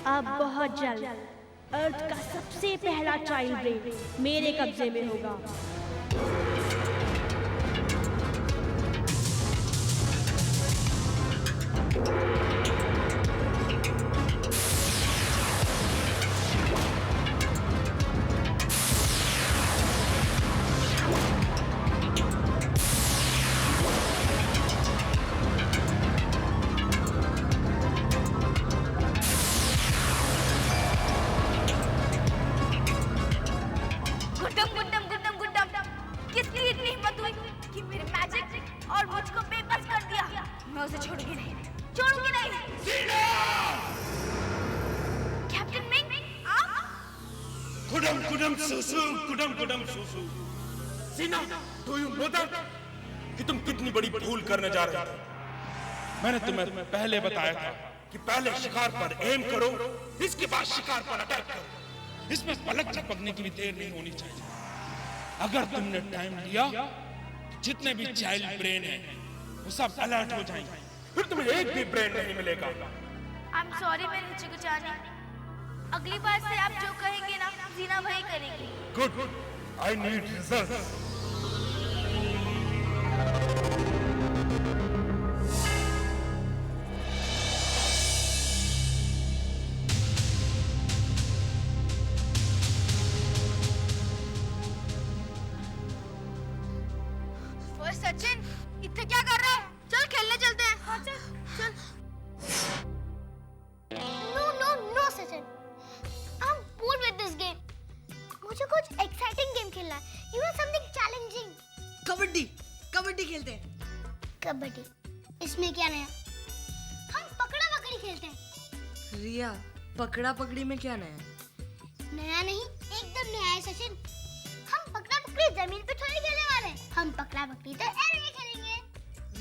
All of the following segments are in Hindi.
अब बहुत जल्द अर्थ का सबसे पहला चाइल्ड ब्रेन मेरे कब्जे में होगा। जीना, do you know that? कि तुम कितनी बड़ी भूल करने जा रहे थे। मैंने तुम्हें पहले बताया था कि पहले शिकार पर एम करो, इसके बाद शिकार पर अटैक करो। इसमें पलक झपकने की भी देर नहीं होनी चाहिए। अगर तुमने टाइम लिया, जितने भी चाइल्ड ब्रेन हैं, वो सब अलर्ट हो जाएंगे। फिर तुम्हें एक भी ब्रेन नहीं मिलेगा। I'm sorry मेरे हिचकिचाने। अगली बार से आप जो कहेंगे ना, जीना वही करेगी। Good. I need results. ओए सचिन, इतने क्या कर रहा है? चल खेलने चलते हैं। हाँ चल। No, Sachin. I'm bored with this game. मुझे कुछ एक्साइटिंग गेम खेलना है। You know something challenging. Kabaddi खेलते हैं। कबड्डी? इसमें क्या नया? हम पकड़ा पकड़ी खेलते हैं। रिया, पकड़ा पकड़ी में क्या नया? नया नहीं, एकदम नया है सचिन। हम पकड़ा पकड़ी जमीन पे थोड़ी खेलने वाले हैं। हम पकड़ा पकड़ी तो एयर में खेलेंगे।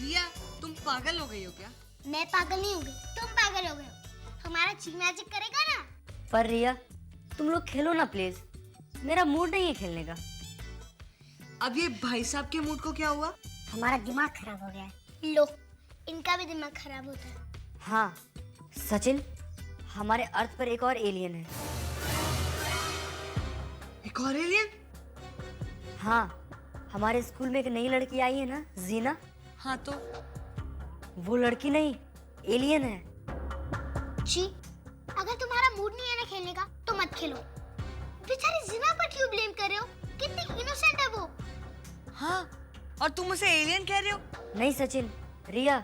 रिया, तुम पागल हो गई हो क्या? मैं पागल नहीं हो गई, तुम पागल हो गए हो। हमारा ची मैजिक करेगा ना? पर रिया, तुम लोग खेलो ना प्लीज, मेरा मूड नहीं है खेलने का। अब ये भाई साहब के मूड को क्या हुआ? हमारा दिमाग खराब हो गया है। लो, इनका भी दिमाग खराब होता है। हाँ सचिन, हमारे अर्थ पर एक और एलियन है। एक और एलियन? हाँ, हमारे स्कूल में एक नई लड़की आई है ना, जीना। हाँ तो वो लड़की नहीं, एलियन है। जी, अगर तुम्हारा मूड नहीं है ना खेलने का तो मत खेलो। बेचारी जीना पर क्यों ब्लेम कर रहे हो? कितनी इनोसेंट है वो। हाँ, और तुम उसे एलियन कह रहे हो? नहीं सचिन, रिया,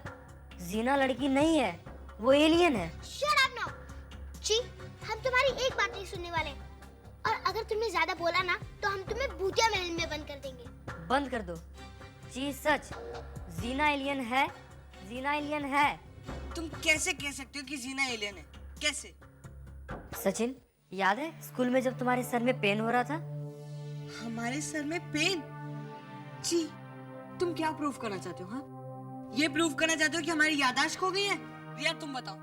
जीना लड़की नहीं है, वो एलियन है। Shut up now. जी, हम तुम्हारी एक बात नहीं सुनने वाले। और अगर तुमने ज्यादा बोला ना तो हम तुम्हें भूतिया महल में बंद कर देंगे। बंद कर दो। जी सच, जीना एलियन है, जीना एलियन है। तुम कैसे कह सकते हो कि जीना एलियन है? कैसे? सचिन, याद है स्कूल में जब तुम्हारे सर में पेन हो रहा था? हमारे सर में पेन? जी, तुम क्या प्रूव करना चाहते हो? हाँ, ये प्रूव करना चाहते हो कि हमारी याददाश्त खो गई है? रिया तुम बताओ,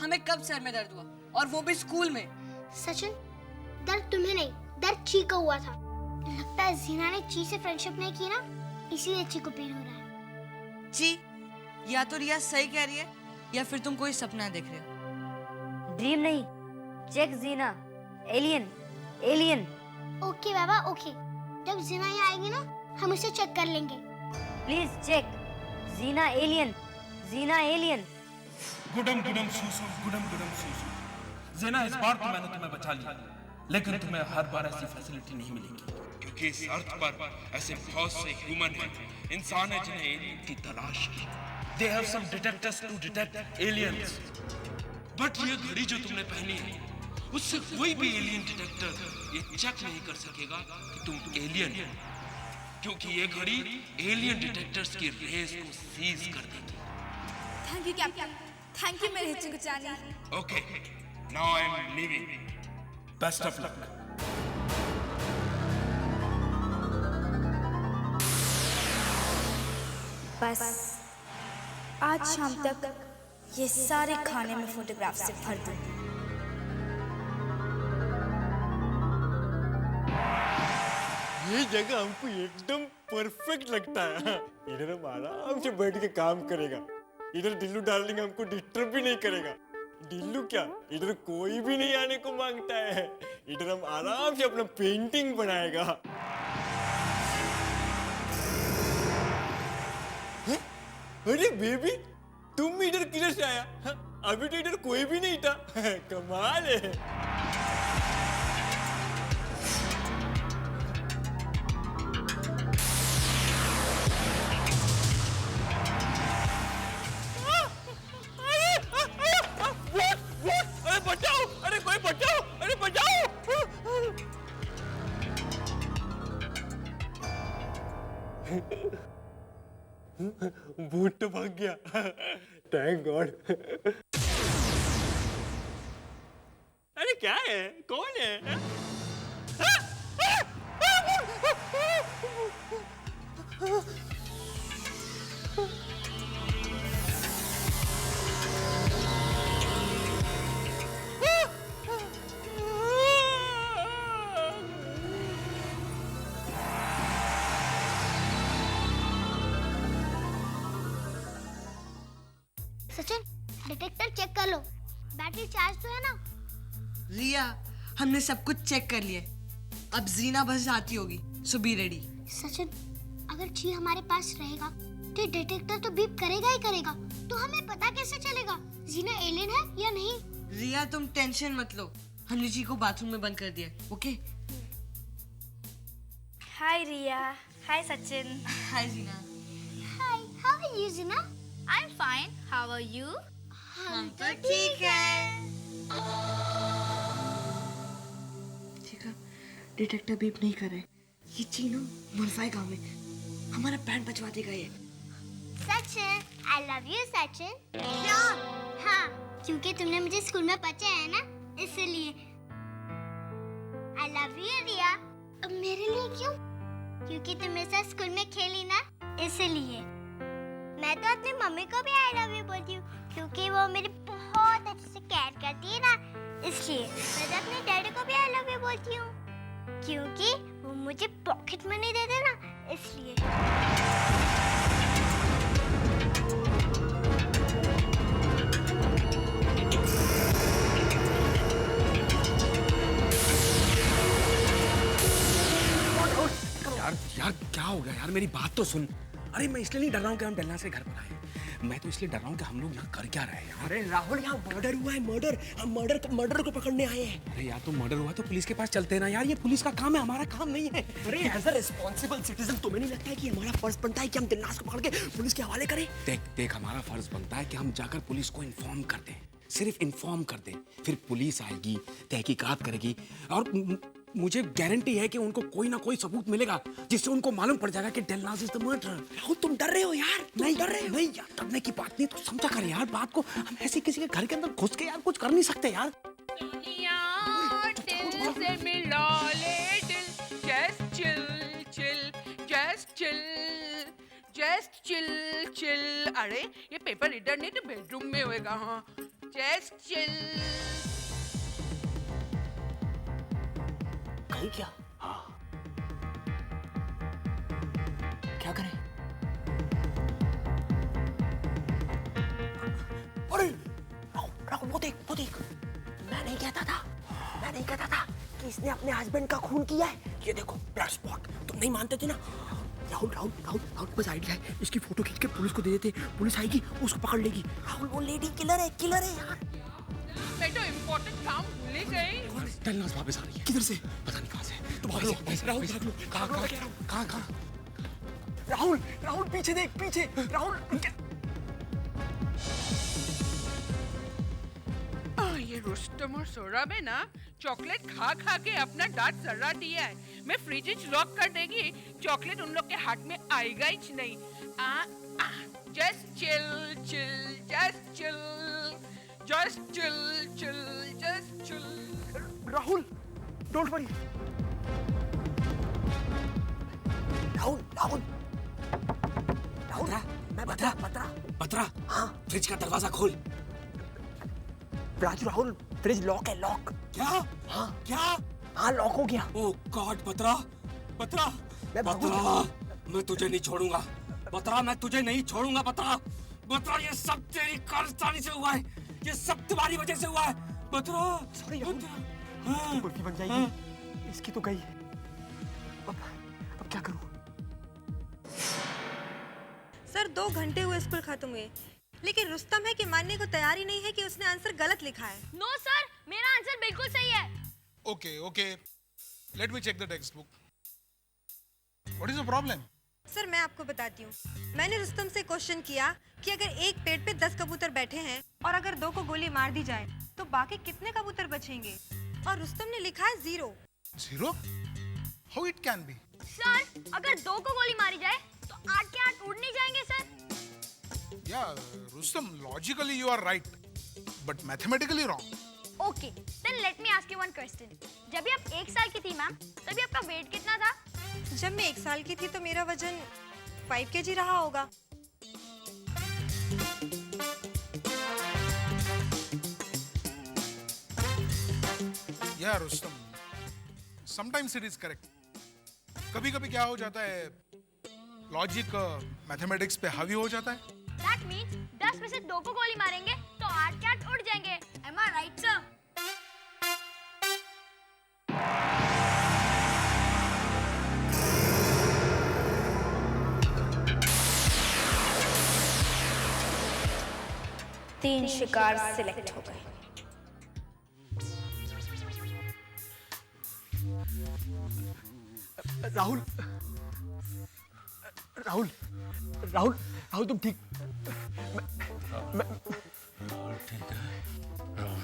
हमें कब सर में दर्द हुआ, और वो भी स्कूल में? सचिन, दर्द तुम्हें नहीं, दर्द ची को हुआ था। लगता है जीना ने ची से फ्रेंडशिप नहीं की ना, इसीलिए ची को पेन हो रहा है। जी, या तो रिया सही कह रही है या फिर तुम कोई सपना देख रहे हो। ड्रीम नहीं, check Gina, alien, alien. Okay बाबा, ओके। जब जीना यहाँ आएगी ना, हम उसे चेक कर लेंगे। Please check, Gina alien, Gina alien. गुडम गुडम सूसू, गुडम गुडम सूसू। ज़ेना, इस बार तो मैंने तुम्हें बचा लिया, लेकिन तुम्हें हर बार ऐसी फैसिलिटी नहीं मिलेगी, क्योंकि इस अर्थ पर ऐसे बहुत से ह्यूमन हैं, इंसान हैं जिन्हें एलियन की तलाश है। They have some detectors to detect aliens. But ये घड़ी जो तुमने पहनी है, उससे कोई भी एलियन डिटेक्टर ये चेक नहीं कर सकेगा कि तुम एलियन हो, क्योंकि ये घड़ी एलियन डिटेक्टर्स की रेस को सीज कर देगी। Thank you captain, thank you मेरे हिचकिचाने। Okay, now I am leaving. Best of luck. बस आज शाम तक ये सारे खाने में फोटोग्राफ से भर दूं। ये जगह हमको एकदम परफेक्ट लगता है। इधर हम आराम से बैठ के काम करेगा, इधर दिल्लू डार्लिंग हमको डिस्टर्ब भी नहीं करेगा। ढिल्लू क्या, इधर कोई भी नहीं आने को मांगता है। इधर हम आराम से अपना पेंटिंग बनाएगा। हैं? अरे बेबी, तुम इधर किधर से आया? हाँ, अभी तो इधर कोई भी नहीं था। कमाल है। अरे बचाओ, अरे कोई बचाओ, अरे बचाओ। भूत तो भाग गया। Thank God. अरे क्या है, कौन है? सचिन, डिटेक्टर चेक कर लो, बैटरी चार्ज तो है ना? रिया, हमने सब कुछ चेक कर लिया। अब जीना बस आती होगी, सो बी रेडी। सचिन, अगर ची हमारे पास रहेगा तो ये डिटेक्टर तो बीप करेगा ही करेगा, तो हमें पता कैसे चलेगा जीना एलियन है या नहीं? रिया, तुम टेंशन मत लो, हमने जी को बाथरूम में बंद कर दिया, okay? Hi Riya, hi Sachin. Hi Gina. Hi, how are you Gina? I am fine, how are you? हम तो ठीक है। ठीक है, डिटेक्टर बीप नहीं कर रहे। ये चीनो मुनफाई गांव में हमारा बैंड बजवा देगा ये। Sachin, I love you Sachin. क्या? हाँ, क्योंकि तुमने मुझे स्कूल में बचाया है ना, इसलिए। आई लव यू रिया। अब मेरे लिए क्यों? क्योंकि तुम मेरे साथ स्कूल में खेली ना, इसलिए। मैं तो अपनी मम्मी को भी आई लव यू बोलती हूँ, क्योंकि वो मेरी बहुत अच्छे से केयर करती है ना, इसलिए। मैं तो अपने डैडी को भी आई लव यू बोलती हूँ, क्योंकि वो मुझे पॉकेट मनी देते ना, इसलिए। यार क्या हो गया यार, मेरी बात तो सुन। अरे मैं इसलिए नहीं डर रहा हूँ कि हम डलना से घर पर आए, मैं तो इसलिए डर रहा हूँ कि हम लोग यहाँ कर क्या रहे हैं यार। अरे राहुल, यहाँ मर्डर हुआ है, मर्डर। हम मर्डर को पकड़ने आए हैं। अरे यार, तो मर्डर हुआ तो पुलिस के पास चलते हैं ना यार, ये पुलिस का काम है, हमारा काम नहीं है। अरे एज अ रिस्पॉन्सिबल सिटीजन तुम्हें नहीं लगता है कि हमारा फर्ज बनता है कि हम दिलनाज को पकड़ के पुलिस के हवाले करें? देख हमारा फर्ज बनता है कि हम जाकर पुलिस को इन्फॉर्म कर दें, सिर्फ इन्फॉर्म कर दें, फिर पुलिस आएगी, तहकीकात करेगी, और मुझे गारंटी है कि उनको कोई ना कोई सबूत मिलेगा जिससे उनको मालूम पड़ जाएगा कि Delnaz is the murderer. Rahul, तुम डर रहे हो यार, नहीं डर रहे हो? नहीं यार, डरने की बात नहीं, तो समझा कर यार बात को। हम ऐसे किसी के घर के अंदर घुस के यार कुछ कर नहीं सकते यार। दिल से मिला ले दिल, just chill chill, just chill, just chill chill। अरे ये पेपर इधर नहीं तो बेडरूम में होएगा। हाँ, just chill। कहीं क्या? हाँ, क्या करें? अरे राहुल, वो देख। मैं नहीं कहता था कि इसने अपने हस्बैंड का खून किया है। ये देखो, ब्लड स्पॉट। तुम नहीं मानते थे ना? राहुल, बस आइडिया है, इसकी फोटो खींच के पुलिस को दे देते, पुलिस आएगी, उसको पकड़ लेगी। राहुल, वो लेडी किलर है यार। मैं तो इम्पोर्टेंट काम भूल ही गई। डेलनाज वापस आ रही है। किधर से? पता नहीं कहाँ से। तुम भाग लो, राहुल भाग लो। कहाँ? राहुल पीछे देख, पीछे। राहुल, ये रुस्तम और सौरभ है ना, चॉकलेट खा के अपना दांत सर्रा दिया है। मैं फ्रिज लॉक कर देगी, चॉकलेट उन लोग के हाथ में आएगा ही नहीं। Just chill chill, just chill, just chill chill, just chill. Rahul, don't worry. Rahul, Batra, हाँ, फ्रिज का दरवाजा खोल। राहुल, फ्रिज लॉक है, लॉक। क्या? हाँ, लॉक हो गया। ओह गॉड, बत्रा, मैं तुझे नहीं छोड़ूंगा। बत्रा, ये सब तेरी कारस्तानी से हुआ है। ये सब तुम्हारी वजह से हुआ है। बतरा सॉरी राहुल, कुल्फी बन जाएगी, इसकी तो गई। अब क्या करूं? सर 2 घंटे हुए स्कूल खत्म हुए, लेकिन रुस्तम है कि मानने को तैयार ही नहीं है कि उसने आंसर गलत लिखा है। नो सर, मेरा आंसर बिल्कुल सही है। Okay. Let me check the textbook. What is the problem? Sir मैं आपको बताती हूँ, मैंने रुस्तम से क्वेश्चन किया कि अगर एक पेड़ पे 10 कबूतर बैठे हैं और अगर 2 को गोली मार दी जाए तो बाकी कितने कबूतर बचेंगे, और रुस्तम ने लिखा है 0। 0? How it can be? Sir, अगर 2 को गोली मारी जाए तो 8 के 8 उड़ नहीं जाएंगे sir? Yeah, Rustam, logically you are right, but mathematically wrong. Okay, then let me ask you one question. जब भी आप 1 साल की थी मैम, तभी आपका वेट कितना था? जब मैं 1 साल की थी तो मेरा वजन 5 kg रहा होगा। Yeah, Rustam. Sometimes it is correct. कभी-कभी क्या हो जाता है, लॉजिक मैथमेटिक्स पे हावी हो जाता है। That means 10 में से 2 को गोली मारेंगे तो 8 के 8 उड़ जाएंगे। Am I right, sir? तीन शिकार सिलेक्ट हो गए। राहुल राहुल राहुल राहुल तुम ठीक?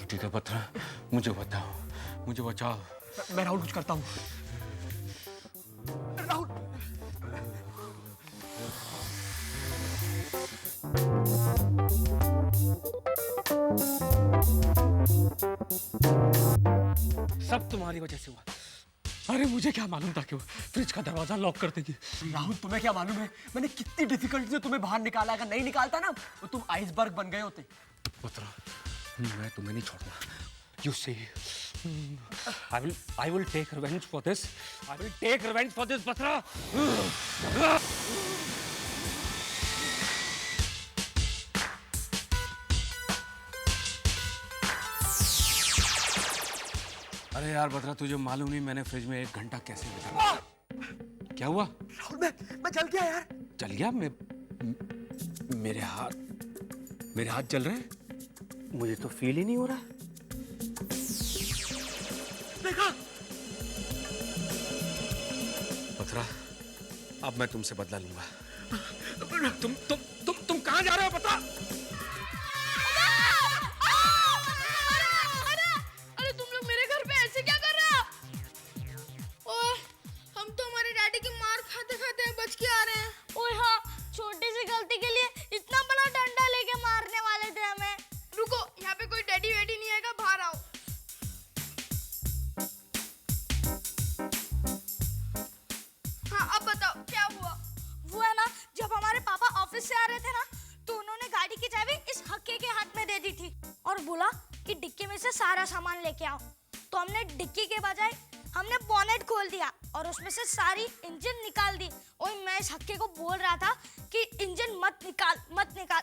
ठीक है बतरा, मुझे बताओ, मुझे बचाओ। मैं राहुल कुछ करता हूँ। राहुल सब तुम्हारी वजह से हुआ। अरे मुझे क्या मालूम था कि वो फ्रिज का दरवाजा लॉक कर देगी। राहुल तुम्हें क्या मालूम है, मैंने कितनी डिफिकल्टी से तुम्हें बाहर निकाला। अगर नहीं निकालता ना तो तुम आइसबर्ग बन गए होते। बतरा, मैं तुम्हें नहीं छोड़ूंगा। You see, I will take revenge for this. I will take revenge for this, Batra. अरे यार बतरा, तुझे मालूम नहीं मैंने फ्रिज में 1 घंटा कैसे बिताया। क्या हुआ? राहुल मैं जल गया यार। जल गया? मेरे हाथ जल रहे हैं। मुझे तो फील ही नहीं हो रहा। देखा? बतरा, अब मैं तुमसे बदला लूंगा। तुम कहाँ जा रहे हो बता? अरे तुम लोग मेरे घर पे ऐसे क्या कर रहे हो? ओए, हम तो हमारे डैडी की मार खाते खाते बच के आ रहे हैं। ओए हाँ, छोटी सी गलती के लिए इतना बड़ा डंडा लेके मारने वाले थे हमें। रुको, यहाँ पे कोई डैडी वेडी नहीं आएगा, बाहर आओ। हाँ, अब बताओ क्या हुआ? वो है ना, जब हमारे पापा ऑफिस से आ रहे थे ना, तो उन्होंने गाड़ी की चाबी इस हक्के के हाथ में दे दी थी और बोला कि डिक्की में से सारा सामान लेके आओ। तो हमने डिक्की के बजाय हमने बोनेट खोल दिया और उसमें से सारी इंजन निकाल दी। और मैं इस हक्के को बोल रहा था कि इंजन मत निकाल,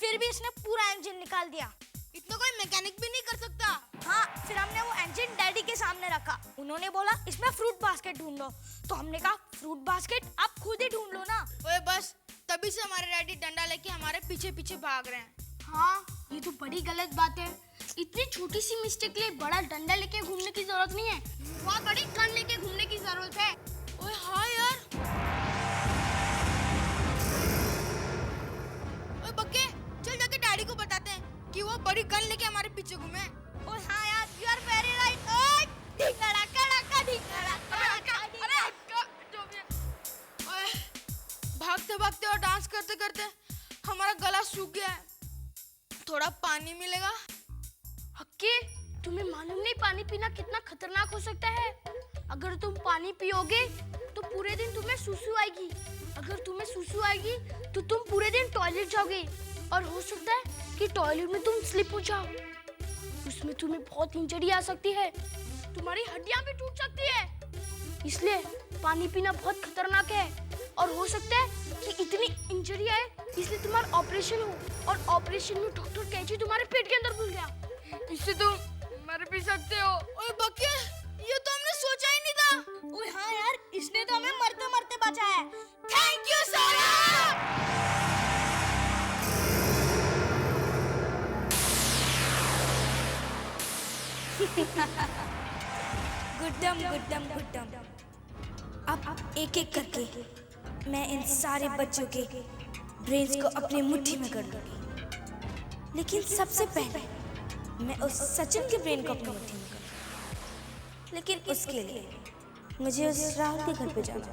फिर भी इसने पूरा इंजन निकाल दिया। इतना कोई मैकेनिक भी नहीं कर सकता। हाँ, फिर हमने वो इंजन डैडी के सामने रखा। उन्होंने बोला इसमें फ्रूट बास्केट ढूंढ लो। तो हमने कहा फ्रूट बास्केट आप खुद ही ढूंढ लो ना। ओए बस, तभी से हमारे डैडी डंडा लेके हमारे पीछे पीछे भाग रहे हैं। हाँ, ये तो बड़ी गलत बात है। इतनी छोटी सी मिस्टेक के लिए बड़ा डंडा लेके घूमने की जरूरत नहीं है, बहुत बड़ी गन लेके घूमने की जरूरत है। ओए हाँ यार। ओए बक्के, चल जाके डैडी को बताते हैं कि वो बड़ी गन लेके हमारे पीछे घूमे। ओए हाँ यार, यू आर वेरी राइट। ओए ढिंगड़ा कड़का ढिंगड़ा कड़का। अरे जो भी है। ओए, भागते भागते और डांस करते करते हमारा गला सूख गया है। थोड़ा पानी मिलेगा? हक्के, तुम्हें मालूम नहीं पानी पीना कितना खतरनाक हो सकता है? अगर तुम पानी पियोगे तो पूरे दिन तुम्हें सुसु आएगी। अगर तुम्हें सुसु आएगी तो तुम पूरे दिन टॉयलेट जाओगे और हो सकता है कि टॉयलेट में तुम स्लिप हो जाओ। उसमें तुम्हें बहुत इंजरी आ सकती है, तुम्हारी हड्डियां भी टूट सकती है। इसलिए पानी पीना बहुत खतरनाक है। और हो सकता है कि इतनी इंजरी आए इसलिए तुम्हारा ऑपरेशन हो और ऑपरेशन में डॉक्टर कैंची तुम्हारे पेट के अंदर भूल गया, इससे तुम मर भी सकते हो। ओए बके, ये तो हमने सोचा ही नहीं था। ओए हाँ यार, इसने तो हमें मरते मरते बचाया है। थैंक यू सोरा। गुड्डम गुड्डम गुड्डम। अब एक एक करके मैं इन सारे बच्चों के ब्रेन्स को अपनी मुट्ठी में कर लूंगी, लेकिन सबसे पहले मैं उस सचिन के ब्रेन को अपनी मुट्ठी में करूंगी। लेकिन उसके लिए मुझे उस राहुल के घर पे जाना है।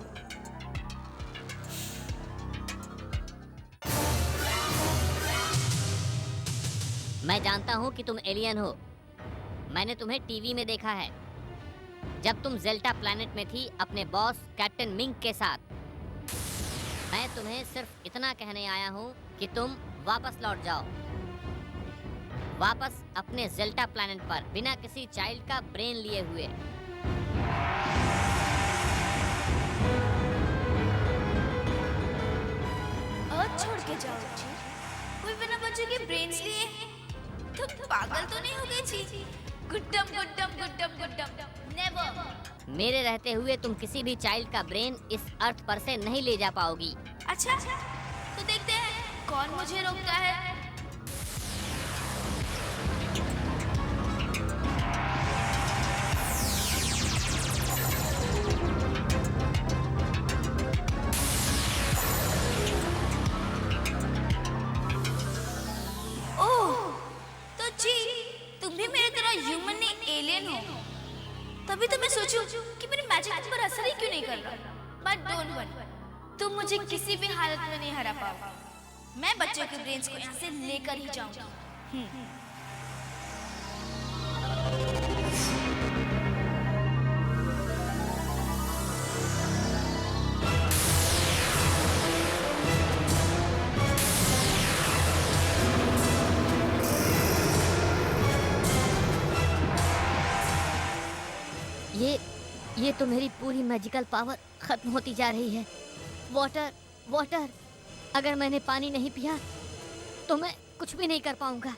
मैं जानता हूँ कि तुम एलियन हो। मैंने तुम्हें टीवी में देखा है जब तुम ज़ेल्टा प्लैनेट में थी अपने बॉस कैप्टन मिंग के साथ। मैं तुम्हें सिर्फ इतना कहने आया हूँ कि तुम वापस लौट जाओ, वापस अपने ज़ेल्टा प्लैनेट पर बिना किसी चाइल्ड का ब्रेन लिए हुए। अर्थ छोड़ के जाओ जी। कोई बिना बच्चों के ब्रेन्स लिए? तुम पागल तो नहीं हो गई जी? गुड्डम गुड्डम गुड्डम गुड्डम, नेवर। मेरे रहते हुए तुम किसी भी चाइल्ड का ब्रेन इस अर्थ पर से नहीं ले जा पाओगी। अच्छा, तो देखते हैं कौन मुझे रोकता है। तभी तो मैं सोचूं कि मेरी मैजिक तुम पर असर ही क्यों नहीं कर रहा। बट डोंट वरी, तुम मुझे किसी भी हालत में नहीं हरा पाओगे। मैं बच्चों के ब्रेन्स को यहाँ से लेकर ही जाऊंगी। ये तो मेरी पूरी मैजिकल पावर खत्म होती जा रही है। वाटर वाटर, अगर मैंने पानी नहीं पिया तो मैं कुछ भी नहीं कर पाऊंगा।